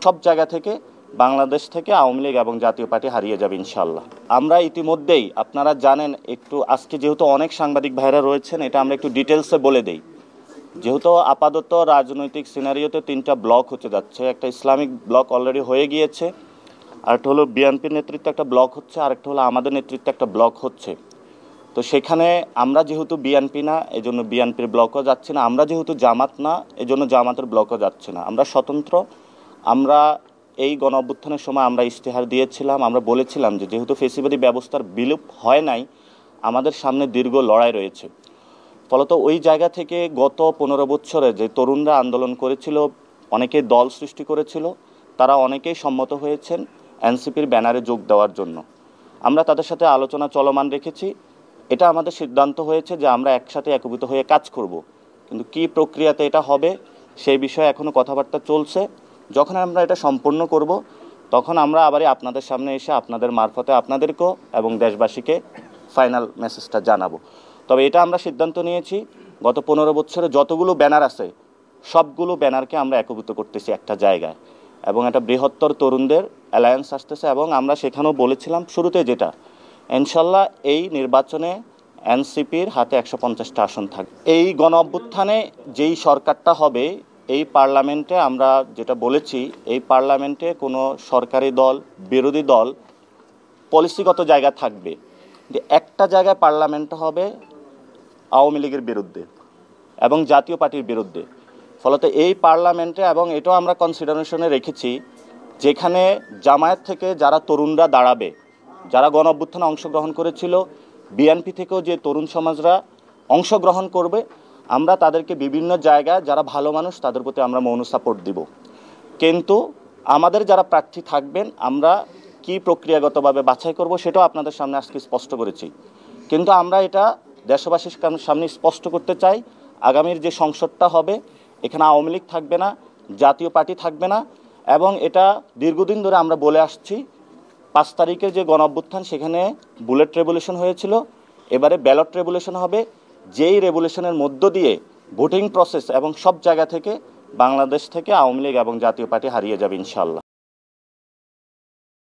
সব জায়গা থেকে বাংলাদেশ থেকে আওয়ামী লীগ এবং জাতীয় পার্টি হারিয়ে যাবে ইনশাআল্লাহ। আমরা ইতিমধ্যেই আপনারা জানেন, একটু আজকে যেহেতু অনেক সাংবাদিক ভাইরা রয়েছেন, এটা আমরা একটু ডিটেলসে বলে দেই। যেহেতু আপাতত রাজনৈতিক সিনারিওতে 3টা ব্লক হতে যাচ্ছে। একটা ইসলামিক ব্লক অলরেডি হয়ে গিয়েছে, আরেকটা হলো বিএনপির নেতৃত্বে একটা ব্লক হচ্ছে, আরেকটা হলো আমাদের নেতৃত্বে একটা ব্লক হচ্ছে। তো সেখানে আমরা যেহেতু বিএনপি না, এজন্য বিএনপির ব্লকও যাচ্ছে না। আমরা যেহেতু জামাত না, এজন্য জামাতের ব্লকও যাচ্ছে না। আমরা স্বতন্ত্র। আমরা এই গণ অভ্যুত্থানের সময় আমরা ইশতেহার দিয়েছিলাম, আমরা বলেছিলাম যে যেহেতু ফেসিবাদী ব্যবস্থার বিলোপ হয় নাই, আমাদের সামনে দীর্ঘ লড়াই রয়েছে। ফলত ওই জায়গা থেকে গত 15 বছরে যে তরুণরা আন্দোলন করেছিল, অনেকেই দল সৃষ্টি করেছিল, তারা অনেকেই সম্মত হয়েছেন এনসিপির ব্যানারে যোগ দেওয়ার জন্য। আমরা তাদের সাথে আলোচনা চলমান রেখেছি। এটা আমাদের সিদ্ধান্ত হয়েছে যে আমরা একসাথে একীভূত হয়ে কাজ করব। কিন্তু কি প্রক্রিয়াতে এটা হবে সেই বিষয়ে এখনও কথাবার্তা চলছে। যখন আমরা এটা সম্পূর্ণ করব, তখন আমরা আবারই আপনাদের সামনে এসে আপনাদের মারফতে আপনাদেরকেও এবং দেশবাসীকে ফাইনাল মেসেজটা জানাবো। তবে এটা আমরা সিদ্ধান্ত নিয়েছি, গত 15 বছরে যতগুলো ব্যানার আছে সবগুলো ব্যানারকে আমরা একীভূত করতেছি একটা জায়গায়, এবং একটা বৃহত্তর তরুণদের অ্যালায়েন্স আসতেছে। এবং আমরা সেখানেও বলেছিলাম শুরুতে যেটা, ইনশাল্লাহ এই নির্বাচনে এনসিপির হাতে 150টা আসন থাকবে। এই গণ অভ্যুত্থানে যেই সরকারটা হবে, এই পার্লামেন্টে আমরা যেটা বলেছি, এই পার্লামেন্টে কোনো সরকারি দল বিরোধী দল পলিসিগত জায়গা থাকবে, যে একটা জায়গায় পার্লামেন্ট হবে আওয়ামী লীগের বিরুদ্ধে এবং জাতীয় পার্টির বিরুদ্ধে। ফলত এই পার্লামেন্টে, এবং এটাও আমরা কনসিডারেশনে রেখেছি, যেখানে জামায়াত থেকে যারা তরুণরা দাঁড়াবে, যারা গণ অভ্যুত্থানে অংশগ্রহণ করেছিল, বিএনপি থেকেও যে তরুণ সমাজরা অংশগ্রহণ করবে, আমরা তাদেরকে বিভিন্ন জায়গায় যারা ভালো মানুষ তাদের প্রতি আমরা মৌন সাপোর্ট দিব। কিন্তু আমাদের যারা প্রার্থী থাকবেন আমরা কি প্রক্রিয়াগতভাবে বাছাই করব সেটাও আপনাদের সামনে আজকে স্পষ্ট করেছি। কিন্তু আমরা এটা দেশবাসীর সামনে স্পষ্ট করতে চাই, আগামীর যে সংসদটা হবে এখানে আওয়ামী লীগ থাকবে না, জাতীয় পার্টি থাকবে না। এবং এটা দীর্ঘদিন ধরে আমরা বলে আসছি, 5 তারিখের যে গণ অভ্যুত্থান সেখানে বুলেট রেভলিউশন হয়েছিল, এবারে ব্যালট রেভলিউশন হবে, যেই রেভলিউশনের মধ্য দিয়ে ভোটিং প্রসেস এবং সব জায়গা থেকে বাংলাদেশ থেকে আওয়ামী লীগ এবং জাতীয় পার্টি হারিয়ে যাবে ইনশাআল্লাহ।